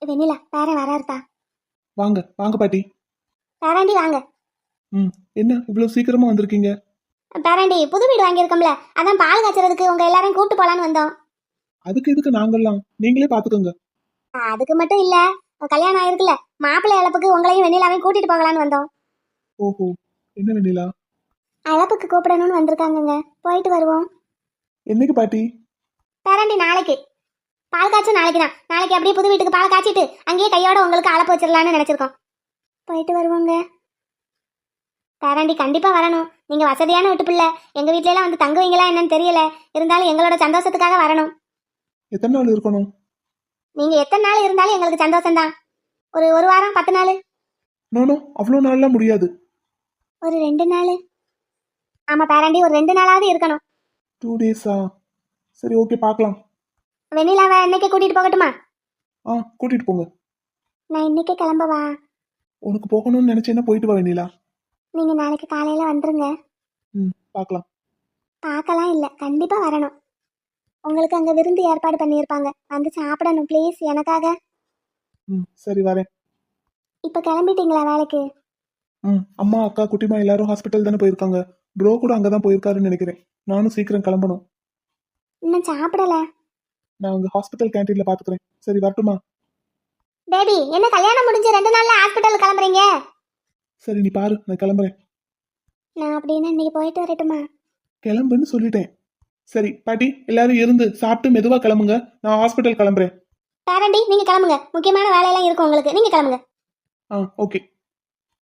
வெண்ணிலா பேரன் வராருதா. வாங்க வாங்க பாட்டி. பேராண்டி வாங்க. ம், என்ன இவ்வளவு சீக்கிரமா வந்திருக்கீங்க? பேராண்டி புது வீடு வாங்கியிருக்கோம்ல, அதான் பால் காய்ச்சறதுக்கு உங்க எல்லாரையும் கூப்பிட்டு போலான்னு வந்தோம். அதுக்கு எதுக்கு நாங்கெல்லாம்? நீங்களே பாத்துக்கோங்க. அதுக்கு மட்டும் இல்ல, கல்யாணம் ஆயிருக்குல்ல, மாப்பிள்ளை இழப்புக்கு உங்களையும் வெண்ணிலாவையும் கூட்டிட்டு போகலான்னு வந்தோம். ஓஹோ, என்ன வெண்ணிலா? அழப்புக்கு கூப்பிடணும்னு வந்திருக்காங்கங்க, போயிட்டு வருவோம். என்னைக்கு பாட்டி? பேராண்டி நாளைக்கு. பால் காய்ச்சும் நாளைக்கு தான். நாளைக்கு அப்படியே புது வீட்டுக்கு பால் காய்ச்சிட்டு அங்கேயே கையோட உங்களுக்கு அழப்பு வச்சிடலான்னு நினைச்சிருக்கோம். போயிட்டு வருவோங்க. பேராண்டி கண்டிப்பா வரணும். நீங்க வசதியான வீட்டு பிள்ளை, எங்க வீட்ல எல்லாம் வந்து தங்குவீங்களா என்னன்னு தெரியல, இருந்தாலும் எங்களோட சந்தோஷத்துக்காக வரணும். எத்தனை நாள் இருக்கணும்? நீங்க எத்தனை நாள் இருந்தாலும் எங்களுக்கு சந்தோஷம்தான். ஒரு வாரம் 10 நாள். நோ, அவ்வளோ நாள்லாம் முடியாது. ஒரு 2 நாள். ஆமா பேராண்டி, ஒரு 2 நாளாவது இருக்கணும். 2 டேஸா? சரி, ஓகே, பார்க்கலாம். வெண்ணிலாவை இன்னைக்கு கூட்டிட்டு போகட்டுமா? கூட்டிட்டு போங்க. நான் இன்னைக்கே கிளம்பவா? உனக்கு போகணும்னு நினைச்சேன்னா போயிட்டு வா வெண்ணிலா. நீங்க நாளைக்கு காலையில வந்துருங்க. பார்க்கலாம். பார்க்கலாம் இல்ல, கண்டிப்பா வரணும். உங்களுக்கு அங்க விருந்து ஏற்பாடு பண்ணியிருப்பாங்க, வந்து சாப்பிடணும் ப்ளீஸ் எனக்காக. சரி, வரேன். இப்ப கிளம்பிட்டீங்களா வேலைக்கு? அம்மா அக்கா குட்டிமா எல்லாரும் ஹாஸ்பிட்டல் தானே போயிருக்காங்க. ப்ரோ கூட அங்கதான் போயிருக்காருன்னு நினைக்கிறேன். நானும் சீக்கிரம் கிளம்பணும். இன்னும் சாப்பிடல. நான் அங்க ஹாஸ்பிட்டல் கேண்டீன்ல பாத்துக்கிறேன். சரி, வரட்டுமா? பேபி, என்ன கல்யாணம் முடிஞ்சு 2 நாள்ல ஹாஸ்பிட்டல் கிளம்புறீங்க? சரி, நீ பாரு, நான் கிளம்புறேன். நான் அப்படின்னா இன்னைக்கு போயிட்டு வரட்டுமா? கிளம்புன்னு சொல்லிட்டேன். சரி பாட்டி, எல்லாரும் இருந்து சாப்பிட்டு மெதுவா கிளம்புங்க. நான் ஹாஸ்பிட்டல் கிளம்புறேன். பேரண்டி நீங்க கிளம்புங்க, முக்கியமான வேலையெல்லாம் இருக்கும் உங்களுக்கு, நீங்க கிளம்புங்க. ஓகே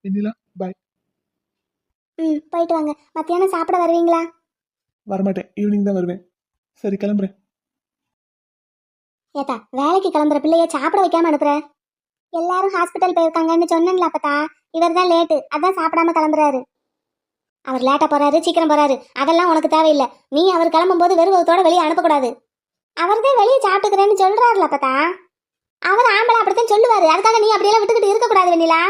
வெண்ணிலா, பாய். போயிட்டு வாங்க. மத்தியானம் சாப்பிட வருவீங்களா? வரமாட்டேன், ஈவினிங் தான் வருவேன். சரி, கிளம்புறேன். ஏத்தா, வேலைக்கு கிளம்புற பிள்ளைய சாப்பிட வைக்காம அனுப்புற? எல்லாரும் ஹாஸ்பிட்டல் போயிருக்காங்கன்னு சொன்னேன்ல அப்பத்தா, இவர் தான் லேட்டு, அதான் சாப்பிடாம கிளம்புறாரு. அவர் லேட்டா போறாரு, சீக்கிரம் போறாரு, அதெல்லாம் உனக்கு தேவையில்லை. நீ அவர் கிளம்பும் போது வெறுவத்தோட வெளியே அனுப்பக்கூடாது. அவர் தான் வெளியே சாப்பிட்டுக்கிறேன்னு சொல்றாருல அப்பத்தா. அவர் ஆம்பளை அப்படித்தான் சொல்லுவாரு, அதுக்காக நீ அப்படியெல்லாம் விட்டுக்கிட்டு இருக்கக்கூடாது வெண்ணிலா.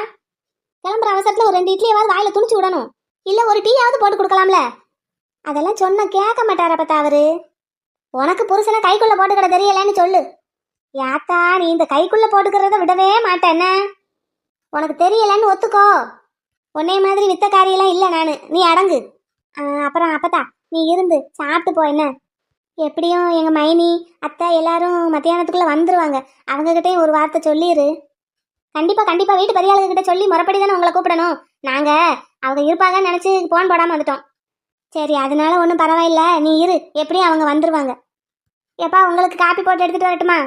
கிளம்புற அவசரத்துல ஒரு 2 இட்லியாவது வாயில துணிச்சு விடணும், இல்ல ஒரு டீயாவது போட்டு கொடுக்கலாம்ல. அதெல்லாம் சொன்ன கேட்க மாட்டார அப்பத்தா அவரு. உனக்கு புருஷனை கைக்குள்ள போட்டுக்கிட தெரியலன்னு சொல்லு. யாத்தா, நீ இந்த கைக்குள்ள போட்டுக்கிறத விடவே மாட்டேன்ன. உனக்கு தெரியலன்னு ஒத்துக்கோ. உன்னைய மாதிரி வித்தக்காரியெல்லாம் இல்லை நானு, நீ அடங்கு. அப்புறம் அப்பத்தா, நீ இருந்து சாப்பிட்டு போ. என்ன எப்படியும் எங்க மைனி அத்தை எல்லாரும் மத்தியானத்துக்குள்ள வந்துருவாங்க, அவங்ககிட்டயும் ஒரு வார்த்தை சொல்லிடு. கண்டிப்பா கண்டிப்பா, வீட்டு பெரியாளுங்க கிட்ட சொல்லி முறைப்படி தானே உங்களை கூப்பிடணும். நாங்க அவங்க இருப்பாங்கன்னு நினைச்சு போன் போடாம வந்துட்டோம். சரி, அதனால ஒன்றும் பரவாயில்ல, நீ இரு, எப்படியும் அவங்க வந்துருவாங்க. எப்பா, உங்களுக்கு காப்பி போட்டு எடுத்துட்டு வரட்டுமா?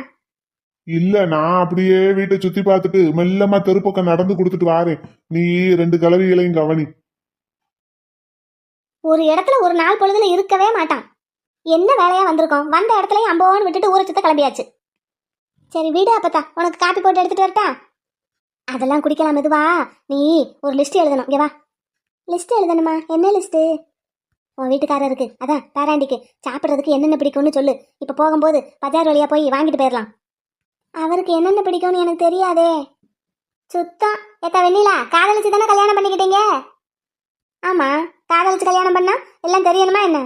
இல்ல, நான் அப்படியே வீட்டை சுத்தி பார்த்துட்டு மெல்லமா தெருப்பக்கம் நடந்து கொடுத்துட்டு வாரேன். நீ 2 கலவிகளையும் கவனி. ஒரு இடத்துல ஒரு நாள் பொழுதுல இருக்கவே மாட்டான். என்ன வேலையா வந்திருக்கோம், வந்த இடத்துலயும் அம்போன்னு விட்டுட்டு ஊரை சுத்த கிளம்பியாச்சு. சரி வீடு அப்பத்தா, உனக்கு காப்பி போட்டு எடுத்துட்டு வரட்டா? அதெல்லாம் குடிக்கலாம் மெதுவா. நீ ஒரு லிஸ்ட் எழுதணும், இங்க வா. லிஸ்ட் எழுதணுமா? என்ன லிஸ்ட்டு? உன் வீட்டுக்காரருக்கு, அதான் பேராண்டிக்கு சாப்பிட்றதுக்கு என்னென்ன பிடிக்கும்னு சொல்லு. இப்போ போகும்போது பஜார் வழியா போய் வாங்கிட்டு போயிடலாம். அவருக்கு என்னென்ன பிடிக்கும்னு எனக்கு தெரியாதே. சுத்தம். ஏத்தா வெண்ணிலா, காதலிச்சு தானே கல்யாணம் பண்ணிக்கிட்டீங்க? ஆமா, காதலிச்சு கல்யாணம் பண்ணா எல்லாம் தெரியணுமா என்ன?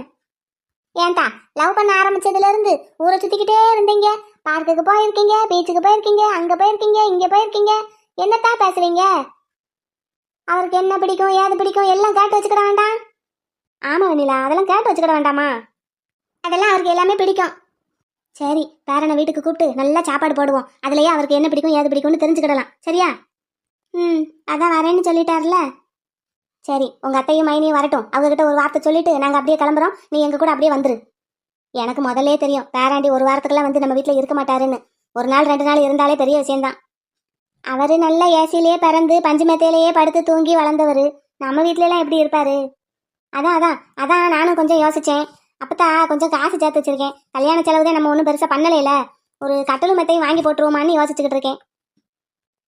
ஏன்டா, லவ் பண்ண ஆரம்பிச்சதுல இருந்து ஊரை சுத்திக்கிட்டே இருந்தீங்க. பார்க்குக்கு போயிருக்கீங்க, பீச்சுக்கு போயிருக்கீங்க, அங்க போயிருக்கீங்க, இங்க போயிருக்கீங்க. என்னத்தான் பேசுறீங்க? அவருக்கு என்ன பிடிக்கும், ஏது பிடிக்கும் எல்லாம் கேட்டு வச்சுக்கிட வேண்டாம்? ஆமா வெண்ணிலா, அதெல்லாம் கேட்டு வச்சுக்கிட வேண்டாமா? அதெல்லாம் அவருக்கு எல்லாமே பிடிக்கும். சரி, பேரனை வீட்டுக்கு கூப்பிட்டு நல்லா சாப்பாடு போடுவோம். அதுலயே அவருக்கு என்ன பிடிக்கும் ஏது பிடிக்கும்னு தெரிஞ்சுக்கிடலாம், சரியா? அதான் வரேன்னு சொல்லிட்டார்ல. சரி உங்க அத்தையும் மைனியும் வரட்டும், அவங்க கிட்ட ஒரு வார்த்தை சொல்லிட்டு நாங்க அப்படியே கிளம்புறோம். நீ எங்க கூட அப்படியே வந்துரு. எனக்கு முதல்லே தெரியும் பேராண்டி ஒரு வாரத்துக்குலாம் வந்து நம்ம வீட்டில் இருக்க மாட்டாருன்னு. ஒரு நாள் 2 நாள் இருந்தாலே பெரிய விஷயம்தான். அவரு நல்ல ஏசிலேயே பிறந்து பஞ்சு மெத்தையிலேயே படுத்து தூங்கி வளர்ந்தவர். நம்ம வீட்லலாம் எப்படி இருப்பாரு? அதான் அதான் அதான் நானும் கொஞ்சம் யோசிச்சேன். அப்பதான் கொஞ்சம் காசு சேர்த்து வச்சிருக்கேன். கல்யாண செலவு தான் நம்ம ஒன்றும் பெருசாக பண்ணலையில. ஒரு கட்டலும் மெத்தையும் வாங்கி போட்டுருவோமான்னு யோசிச்சுக்கிட்டு இருக்கேன்.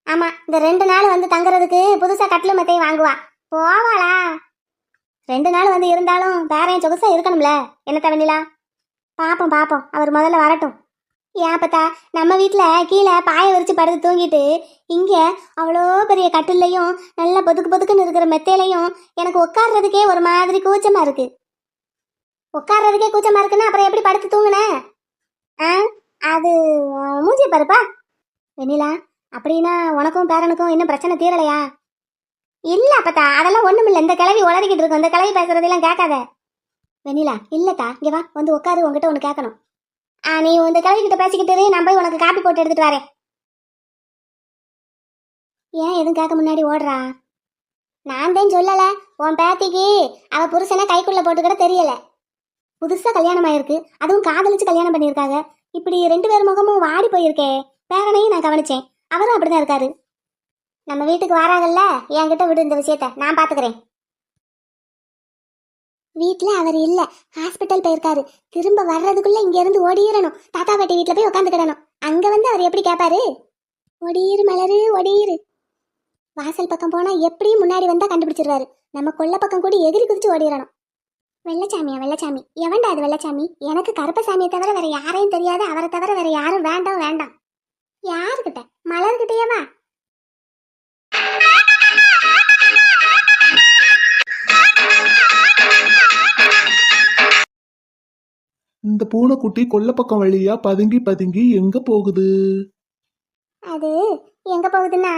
ஆமா, இந்த 2 நாள் வந்து தங்குறதுக்கு புதுசாக கட்டலும் மெத்தையும் வாங்குவா. போவாளா? 2 நாள் வந்து இருந்தாலும் பேரையும் சொகுசா இருக்கணும்ல. என்ன தவணிலா? பாப்போம் பாப்போம், அவர் முதல்ல வரட்டும். ஏப்பத்தா, நம்ம வீட்டில் கீழே பாய விரிச்சு படுத்து தூங்கிட்டு இங்கே அவ்வளோ பெரிய கட்டிலையும் நல்ல பொதுக்கு பொதுக்குன்னு இருக்கிற மெத்தையிலையும் எனக்கு உட்கார்றதுக்கே ஒரு மாதிரி கூச்சமா இருக்கு. உட்கார்றதுக்கே கூச்சமா இருக்குன்னா அப்புறம் எப்படி படுத்து தூங்குனேன்? ஆ, அது மூஞ்சி பாருப்பா. வெண்ணிலா, அப்படின்னா உனக்கும் பேரனுக்கும் இன்னும் பிரச்சனை தீரலையா? இல்ல அப்பத்தா, அதெல்லாம் ஒண்ணும் இல்ல. இந்த கிளவி உளறிக்கிட்டு இருக்கும். இந்த கிளவி பேசுறதெல்லாம் கேட்காத. வெண்ணிலா, இல்லத்தா, இங்க வா, வந்து உட்காரு, உங்ககிட்ட ஒன்று கேட்கணும். நீ இந்த கிளவி கிட்ட பேசிக்கிட்டு இரு, நான் போய் உனக்கு காப்பி போட்டு எடுத்துட்டு வரேன். ஏன் எதுவும் கேட்க முன்னாடி ஓடுறா? நான் தான் சொல்லல, உன் பேத்திக்கு அவ புருஷனை கைக்குள்ள போட்டுக்கிட தெரியல. புதுசா கல்யாணம் ஆயிருக்கு, அதுவும் காதலிச்சு கல்யாணம் பண்ணியிருக்காங்க. இப்படி 2 பேர் முகமும் வாடி போயிருக்கே. பேரனையும் நான் கவனிச்சேன், அவரும் அப்படிதான் இருக்காரு. நம்ம வீட்டுக்கு வராங்கல்ல, என்கிட்ட விடு இந்த விஷயத்த, நான் பாத்துக்கிறேன். வீட்டுல அவர் இல்ல, ஹாஸ்பிட்டல் போயிருக்காரு. திரும்ப வர்றதுக்குள்ள இங்க இருந்து ஓடிரணும். தாத்தா பாட்டி வீட்டுல போய் உட்காந்துக்கிடணும். அங்க வந்து அவர் எப்படி கேட்பாரு? ஒடியிரு மலரு ஒடியிரு. வாசல் பக்கம் போனா எப்படியும் முன்னாடி வந்தா கண்டுபிடிச்சிருவாரு. நம்ம கொல்ல பக்கம் கூட எகிரி குதிச்சு ஓடிரணும். வெள்ளச்சாமியா வெள்ளச்சாமி? எவன்டா அது வெள்ளச்சாமி? எனக்கு கருப்பசாமியை தவிர வேற யாரையும் தெரியாது. அவரை தவிர வேற யாரும் வேண்டாம் வேண்டாம். யாருக்கிட்ட? மலர்கிட்டயேவா? இந்த பூனைக்குட்டி கொல்லப்பக்கம் வழியா பதுங்கி பதுங்கி எங்க போகுது? அது எங்க போகுதுன்னா,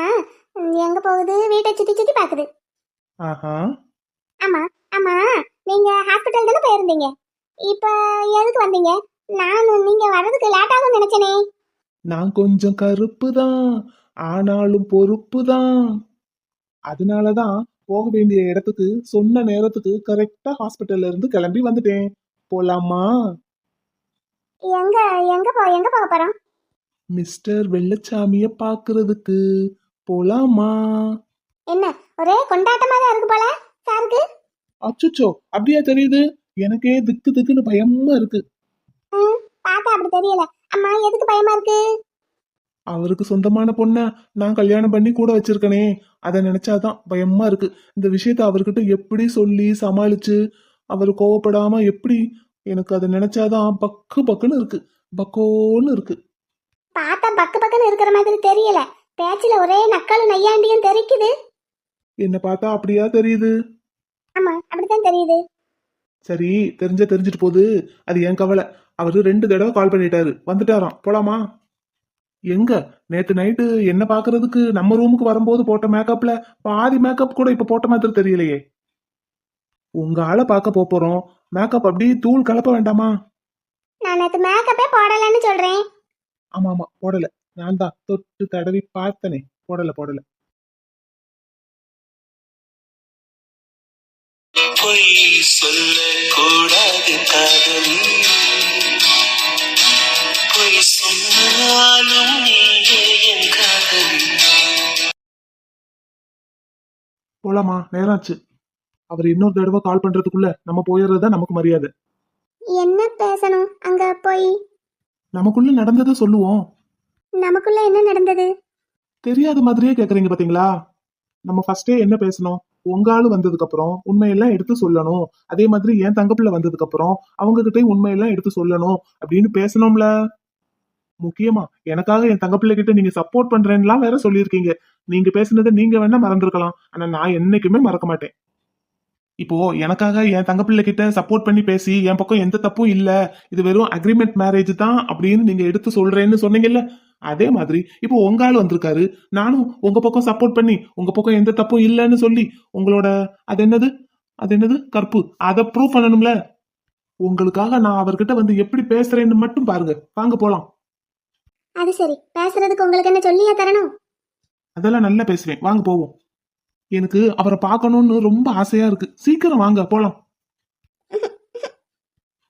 எங்க போகுது, வீட்டை சுத்தி சுத்தி பாக்குது. ஆஹா, ஆமா ஆமா, நீங்க ஹாஸ்பிட்டல் தானே போயிருந்தீங்க. இப்ப எதுக்கு வந்தீங்க? நான் நீங்க வர்றதுக்கு லேட் ஆகும் நினைச்சனே. நான் கொஞ்சம் கருப்பு தான், ஆனாலும் பொறுப்பு தான். அதனாலதான் போக வேண்டிய இடத்துக்கு சொன்ன நேரத்துக்கு கரெக்டா ஹாஸ்பிட்டல்ல இருந்து கிளம்பி வந்துட்டேன். போலாமா? எங்க எங்க போக போறோம்? மிஸ்டர் வெள்ளச்சாமிய பாக்குறதுக்கு போலாமா? என்ன ஒரே கொண்டாட்டமா தான் இருக்கு போல சாருக்கு. அச்சுச்சோ, அப்படியா தெரியுது? எனக்கே திக்கு திக்குன்னு பயமா இருக்கு. பார்த்தா அப்படி தெரியல. அம்மா, எதுக்கு பயமா இருக்கு? அவருக்கு சொந்தமான பொண்ண நான் கல்யாணம் பண்ணி கூட வச்சிருக்கனே, அதை நினைச்சாதான் பயமா இருக்கு. இந்த விஷயத்த அவர்கிட்ட எப்படி சொல்லி சமாளிச்சு அவர் கோவப்படாம எப்படி, எனக்கு அதை நினைச்சாதான் பக்கு பக்குன்னு இருக்கு, பக்கோன்னு இருக்கு. பார்த்தா பக்கு பக்குன்னு இருக்கிற மாதிரி தெரியல. பேச்சுல ஒரே நக்கலும் நையாண்டியும் தெரிக்குது. என்ன பார்த்தா அப்படியா தெரியுது? ஆமா, அப்படித்தான் தெரியுது. சரி, தெரிஞ்சிட்டு போகுது, அது என் கவலை. அவரு 2 தடவை கால் பண்ணிட்டாரு, வந்துட்டாராம். போலாமா? எங்க நேத்து நைட்டு என்ன பாக்குறதுக்கு நம்ம ரூமுக்கு வரும்போது போட்ட மேக்கப்ல பாதி மேக்கப் கூட இப்ப போட்ட மாதிரி தெரியலையே. உங்க ஆளை பார்க்க போறோம், மேக்கப் அப்படியே தூள் கலப்ப வேண்டாமா? நான் நேத்து மேக்கப்பே போடலன்னு சொல்றேன். ஆமா ஆமா, போடல. நான் தான் தொட்டு தடவி பார்த்தனே, போடல. பொய் சொல்லக்கூடாது காதலி, பொய் சொன்னாலும் நீயே என் காதலி. போலாமா? நேராச்சு. அவர் இன்னொரு தடவை கால் பண்றதுக்குள்ள நம்ம போயிடுறதா நமக்கு மரியாதை. என்ன பேசணும் அங்க போய்? நமக்குள்ள நடந்ததை சொல்லுவோம். நமக்குள்ள என்ன நடந்தது? தெரியாத மாதிரியே கேக்குறீங்க பாத்தீங்களா? நம்ம ஃபர்ஸ்டே என்ன பேசணும்? உங்க ஆளு வந்ததுக்கு அப்புறம் உண்மையெல்லாம் எடுத்து சொல்லணும். அதே மாதிரி என் தங்கப்பிள்ள வந்ததுக்கு அப்புறம் அவங்க கிட்டயும் உண்மையெல்லாம் எடுத்து சொல்லணும் அப்படின்னு பேசணும்ல. முக்கியமா எனக்காக என் தங்கப்பிள்ளை கிட்ட நீங்க சப்போர்ட் பண்றேன்னுலாம் வேற சொல்லியிருக்கீங்க. நீங்க பேசுனதை நீங்க வேணா மறந்துருக்கலாம், ஆனா நான் என்னைக்குமே மறக்க மாட்டேன். இப்போ எனக்காக என் தங்கப்பிள்ளை கிட்ட சப்போர்ட் பண்ணி பேசி என் பக்கம் எந்த தப்பும் இல்ல, இது வெறும் அக்ரிமெண்ட் மேரேஜ் தான் அப்படின்னு நீங்க எடுத்து சொல்றேன்னு சொன்னீங்கல்ல, அதே மாதிரி இப்போ உங்க ஆள் வந்திருக்காரு, நானும் உங்க பக்கம் சப்போர்ட் பண்ணி உங்க பக்கம் எந்த தப்பும் இல்லைன்னு சொல்லி உங்களோட அது என்னது கற்பு, அதை ப்ரூவ் பண்ணணும்ல. உங்களுக்காக நான் அவர்கிட்ட வந்து எப்படி பேசுறேன்னு மட்டும் பாருங்க. வாங்க போலாம். அது சரி, பேசுறதுக்கு உங்களுக்கு என்ன சொல்லியா தரணும்? அதெல்லாம் நல்லா பேசுவேன், வாங்க போவோம். எனக்கு அவரை பார்க்கணும்னு ரொம்ப ஆசையா இருக்கு. சீக்கிரம் வாங்க போலாம்.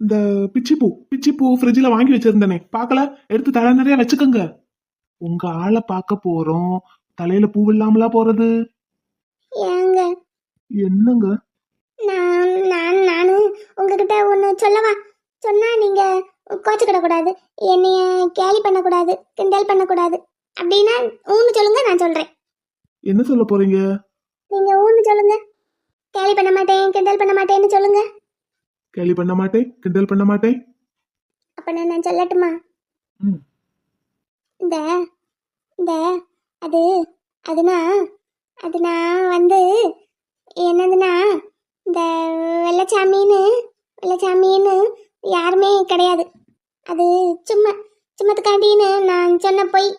இந்த பிச்சிப்பூ ஃப்ரிட்ஜில் வாங்கி வச்சிருந்தேனே, பார்க்கல? எடுத்து தலை நிறைய வச்சுக்கோங்க. உங்க ஆளை பார்க்க போறோம். தலையில பூ இல்லாமலா போறது? ஏங்க என்னங்க? நானும் உங்ககிட்ட ஒன்று சொல்லவா? சொன்னா நீங்க கோச்சுக்கிடக்கூடாது, என்னைய கேலி பண்ணக்கூடாது, கிண்டல் பண்ணக்கூடாது. அப்படின்னா ஊன்னு சொல்லுங்க, நான் சொல்றேன். என்ன சொல்ல போறீங்க? நீங்க ஊன்னு சொல்லுங்க. கேலி பண்ண மாட்டேன், கிண்டல் பண்ண மாட்டேன்னு சொல்லுங்க. கேலி பண்ண மாட்டேன், கிண்டல் பண்ண மாட்டேன். அப்ப நான் சொல்லட்டுமா? ம். இந்த இந்த அது அதுனா அதுனா வந்து என்னதுன்னா, இந்த வெள்ளச்சாமின்னு யாருமே கிடையாது. அது சும்மா சும்மத்துக்காண்டின்னு நான் சொன்ன பொய்.